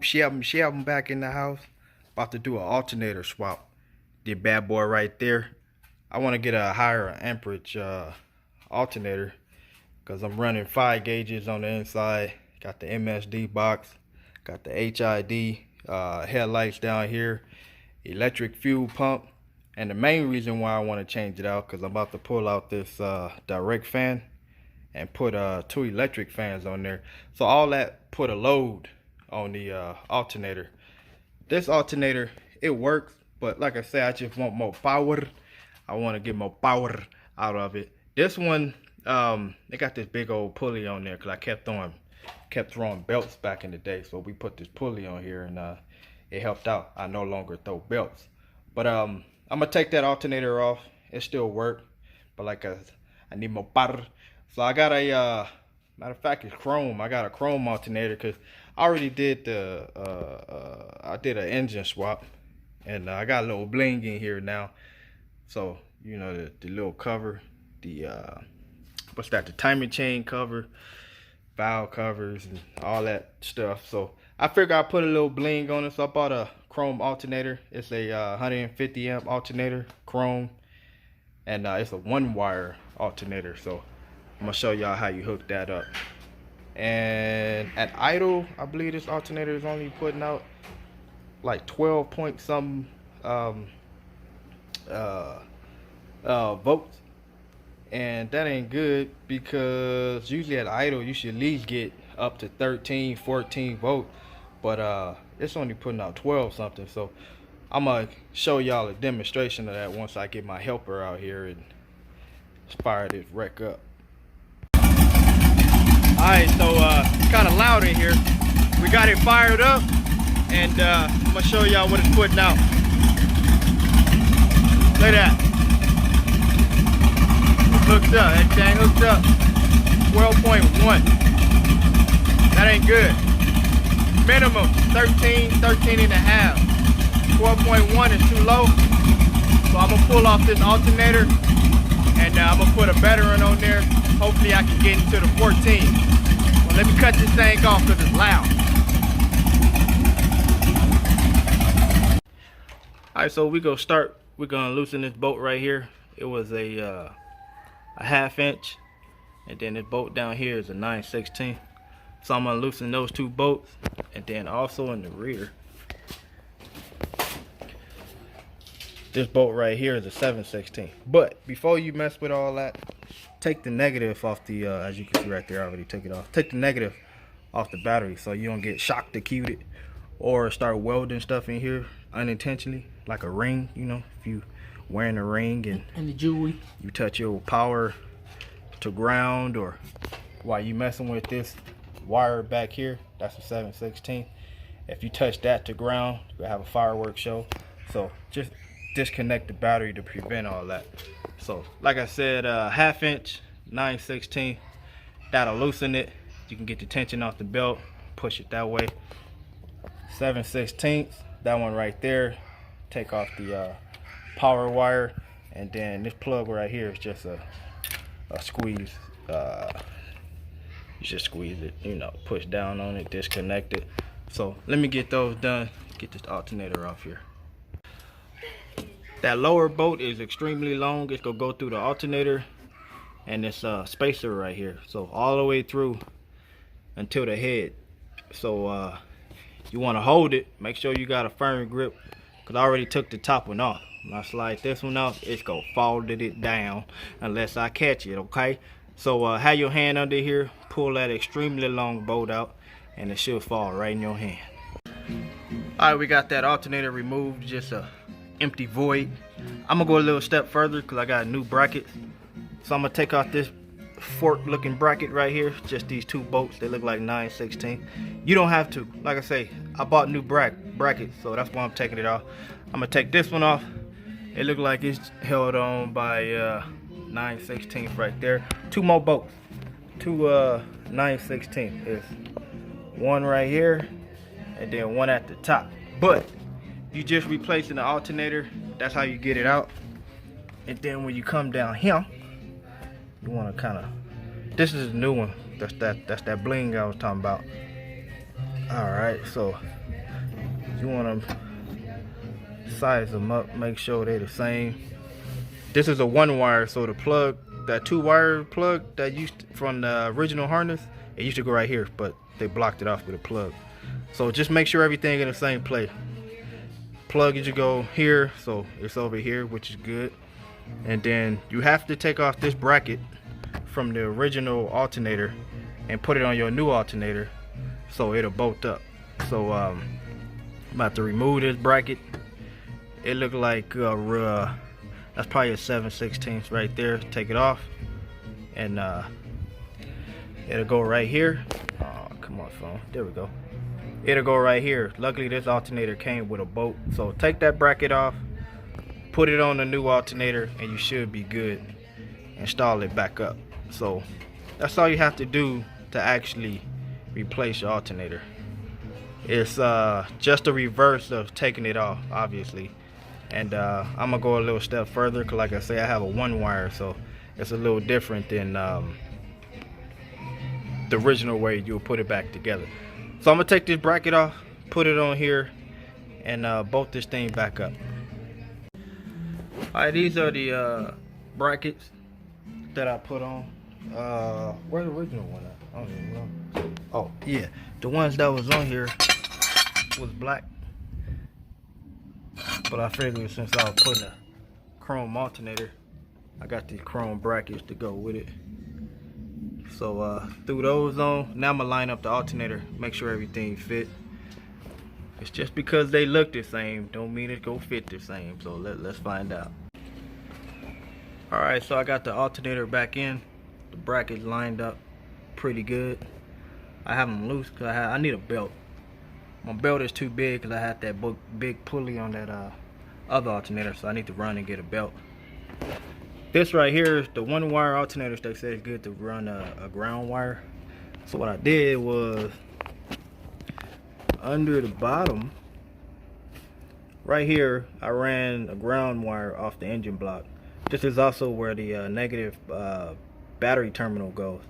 Shelby back in the house. About to do an alternator swap. The bad boy right there. I want to get a higher amperage alternator because I'm running 5 gauges on the inside. Got the MSD box, got the HID headlights down here, electric fuel pump, and the main reason why I want to change it out because I'm about to pull out this direct fan and put 2 electric fans on there. So all that put a load on the alternator. This alternator, it works, but like I said, I just want more power. I want to get more power out of it. This one, they got this big old pulley on there because I kept throwing belts back in the day. So we put this pulley on here and it helped out. I no longer throw belts. But I'm gonna take that alternator off. It still works, but like I need more power. So I got a matter of fact, it's chrome. I got a chrome alternator because I already did I did an engine swap, and I got a little bling in here now. So you know the little cover, the what's that? The timing chain cover, valve covers, and all that stuff. So I figured I'd put a little bling on it. So I bought a chrome alternator. It's a 150 amp alternator, chrome, and it's a 1-wire alternator. So I'm gonna show y'all how you hook that up. And at idle, I believe this alternator is only putting out like 12 point something volts, and that ain't good because usually at idle you should at least get up to 13, 14 volts, but it's only putting out 12 something. So I'm gonna show y'all a demonstration of that once I get my helper out here and fire this wreck up. Alright, so it's kind of loud in here. We got it fired up, and I'm gonna show y'all what it's putting out. Look at that. It's hooked up. That thing hooked up. 12.1. That ain't good. Minimum 13 and a half. 12.1 is too low. So I'm gonna pull off this alternator, and I'm gonna put a better one on there. Hopefully I can get into the 14. Well, let me cut this thing off because it's loud. Alright, so we're gonna loosen this bolt right here. It was a 1/2 inch, and then this bolt down here is a 9/16. So I'm gonna loosen those 2 bolts, and then also in the rear, this bolt right here is a 7/16. But before you mess with all that, take the negative off the as you can see right there, I already took it off. Take the negative off the battery so you don't get shock executed or start welding stuff in here unintentionally, like a ring. You know, if you wearing a ring and the jewelry, you touch your power to ground, or while you messing with this wire back here, that's a 7/16. If you touch that to ground, you'll have a fireworks show. So just disconnect the battery to prevent all that. So like I said, 1/2 inch 9/16, that'll loosen it. You can get the tension off the belt, push it that way. 7/16, that one right there, take off the power wire, and then this plug right here is just a squeeze. You just squeeze it, you know, push down on it, disconnect it. So let me get those done, get this alternator off here. That lower bolt is extremely long. It's gonna go through the alternator and this spacer right here, so all the way through until the head. So you want to hold it, make sure you got a firm grip, because I already took the top one off. When I slide this one off, it's gonna fall it down unless I catch it. Okay, so have your hand under here, pull that extremely long bolt out, and it should fall right in your hand. All right, we got that alternator removed, just a empty void. I'm gonna go a little step further because I got a new bracket. So I'm gonna take off this fork looking bracket right here, just these 2 bolts. They look like 9/16. You don't have to. Like I say, I bought new brackets, so that's why I'm taking it off. I'm gonna take this one off. It look like it's held on by 9/16 right there. 2 more bolts, 2 9/16. There's one right here and then one at the top. But you just replacing the alternator, that's how you get it out. And then when you come down here, you want to kind of, this is a new one, that's that bling I was talking about. All right, so You want to size them up, make sure they're the same. This is a 1-wire, so the plug, that 2-wire plug that from the original harness, it used to go right here, but they blocked it off with a plug. So just make sure everything in the same place. Plug it, you go here, so it's over here, which is good. And then you have to take off this bracket from the original alternator and put it on your new alternator so it'll bolt up. So I'm about to remove this bracket. It looked like that's probably a 7/16 right there. Take it off, and it'll go right here. Oh, come on, phone. There we go. It'll go right here. Luckily, this alternator came with a bolt. So take that bracket off, put it on the new alternator, and you should be good. Install it back up. So that's all you have to do to actually replace your alternator. It's just a reverse of taking it off, obviously. And I'm gonna go a little step further, because like I say, I have a 1-wire, so it's a little different than the original way you'll put it back together. So I'm gonna take this bracket off, put it on here, and bolt this thing back up. Alright, these are the brackets that I put on. Where's the original one at? I don't even know. Oh yeah, the ones that was on here was black, but I figured since I was putting a chrome alternator, I got these chrome brackets to go with it. So threw those on. Now I'm gonna line up the alternator, make sure everything fit. It's just because they look the same don't mean it go fit the same. So let's find out. Alright, so I got the alternator back in. The brackets lined up pretty good. I have them loose because I need a belt. My belt is too big because I had that big pulley on that other alternator, so I need to run and get a belt. This right here is the 1-wire alternators. They say it's good to run a ground wire. So what I did was, under the bottom right here, I ran a ground wire off the engine block. This is also where the negative battery terminal goes.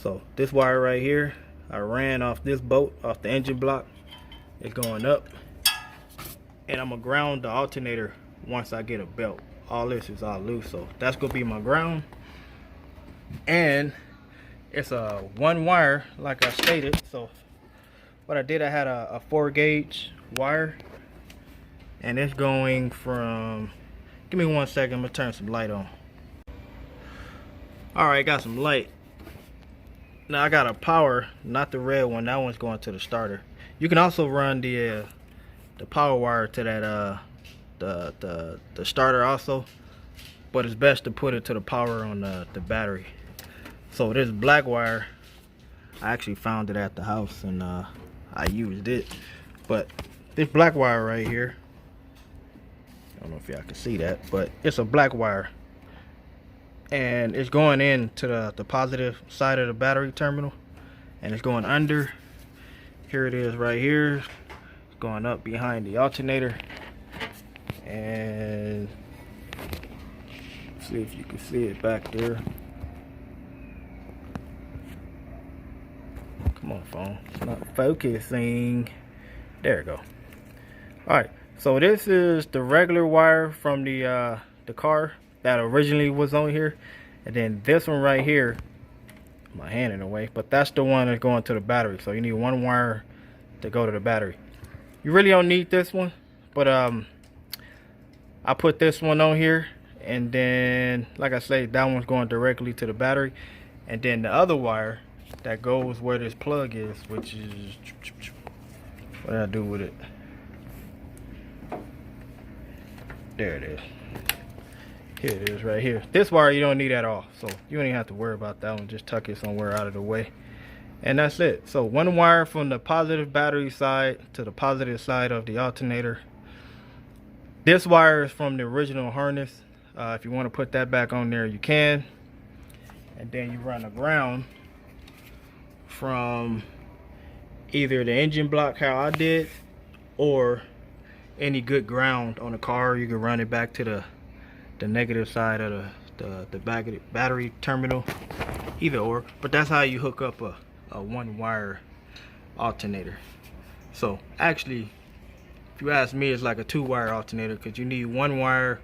So this wire right here, I ran off this bolt off the engine block. It's going up, and I'm gonna ground the alternator once I get a belt. All this is all loose, so that's gonna be my ground. And it's a 1-wire, like I stated. So what I did, I had a 4-gauge wire, and it's going from, give me 1 second, I'm gonna turn some light on. Alright, got some light. Now I got a power, not the red one, that one's going to the starter. You can also run the power wire to that the starter also, but it's best to put it to the power on the battery. So this black wire, I actually found it at the house, and I used it. But this black wire right here, I don't know if y'all can see that, but it's a black wire, and it's going into the positive side of the battery terminal, and it's going under. Here it is right here. It's going up behind the alternator, and see if you can see it back there. Come on, phone, it's not focusing. There we go. Alright, so this is the regular wire from the car that originally was on here, and then this one right here, my hand in the way, but that's the one that's going to the battery. So you need 1 wire to go to the battery. You really don't need this one, but I put this one on here, and then like I say, that one's going directly to the battery, and then the other wire that goes where this plug is, which is, what did I do with it? There it is. Here it is right here. This wire you don't need at all, so you don't even have to worry about that one. Just tuck it somewhere out of the way, and that's it. So 1 wire from the positive battery side to the positive side of the alternator. This wire is from the original harness. If you want to put that back on there, you can. And then you run a ground from either the engine block, how I did, or any good ground on the car. You can run it back to the negative side of the battery terminal, either or. But that's how you hook up a 1-wire alternator. So actually, If you ask me, it's like a 2-wire alternator because you need 1 wire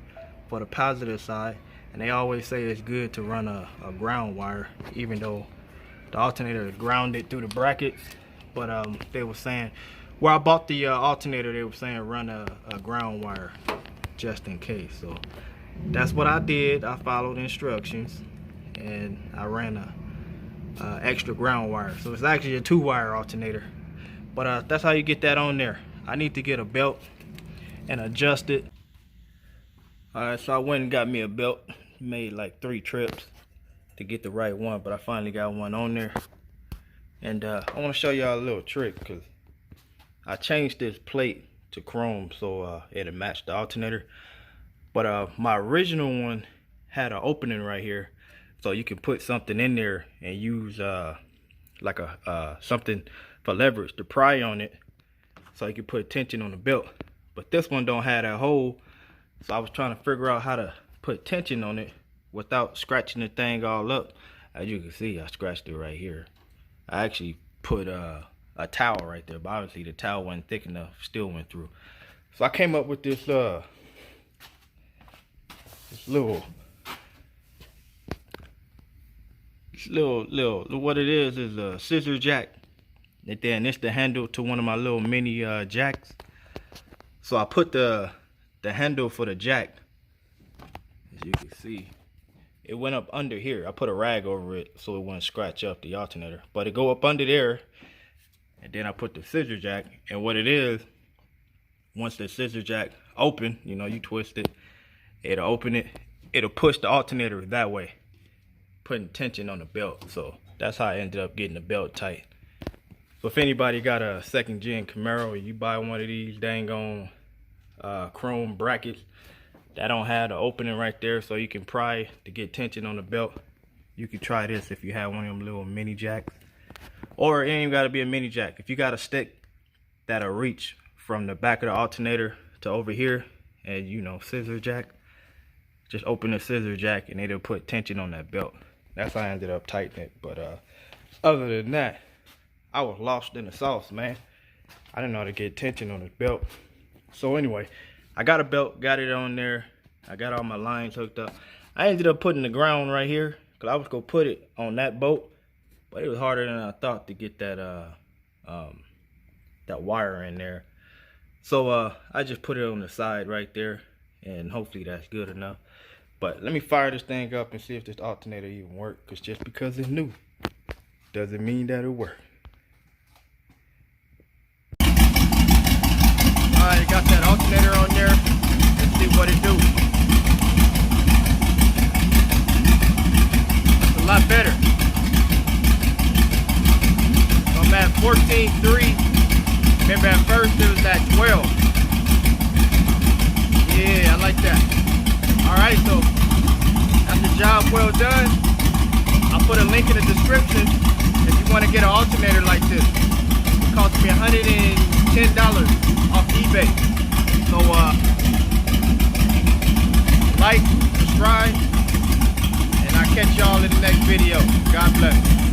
for the positive side, and they always say it's good to run a ground wire, even though the alternator is grounded through the brackets. But they were saying, where I bought the alternator, they were saying run a ground wire just in case. So that's what I did. I followed instructions and I ran a extra ground wire. So it's actually a 2-wire alternator, but that's how you get that on there. I need to get a belt and adjust it. Alright, so I went and got me a belt. Made like 3 trips to get the right one, but I finally got one on there. And I want to show y'all a little trick, because I changed this plate to chrome so it'll match the alternator. But my original one had an opening right here, so you can put something in there and use like something for leverage to pry on it, so you can put tension on the belt. But this one don't have that hole, so I was trying to figure out how to put tension on it without scratching the thing all up. As you can see, I scratched it right here. I actually put a towel right there, but obviously the towel wasn't thick enough, still went through. So I came up with this little what it is a scissor jack. And then it's the handle to one of my little mini jacks. So I put the handle for the jack, as you can see, it went up under here. I put a rag over it so it wouldn't scratch up the alternator, but it go up under there. And then I put the scissor jack, and what it is, once the scissor jack open, you know, you twist it, it'll open it, it'll push the alternator that way, putting tension on the belt. So that's how I ended up getting the belt tight. So if anybody got a 2nd gen Camaro, or you buy one of these dang on chrome brackets that don't have the opening right there so you can pry to get tension on the belt, you can try this if you have one of them little mini jacks. Or it ain't even gotta be a mini jack. If you got a stick that'll reach from the back of the alternator to over here, and you know, scissor jack, just open the scissor jack and it'll put tension on that belt. That's how I ended up tightening it. But other than that, I was lost in the sauce, man. I didn't know how to get tension on the belt. So anyway, I got a belt, got it on there. I got all my lines hooked up. I ended up putting the ground right here, because I was gonna put it on that bolt, but it was harder than I thought to get that that wire in there. So I just put it on the side right there, and hopefully that's good enough. But let me fire this thing up and see if this alternator even works, because just because it's new doesn't mean that it'll work. Alright, got that alternator on there. Let's see what it do. It's a lot better. So I'm at 14.3. Remember at first it was at 12. Yeah, I like that. Alright, so that's the job well done. I'll put a link in the description if you want to get an alternator like this. It cost me $110 off eBay. So like, subscribe, and I'll catch y'all in the next video. God bless.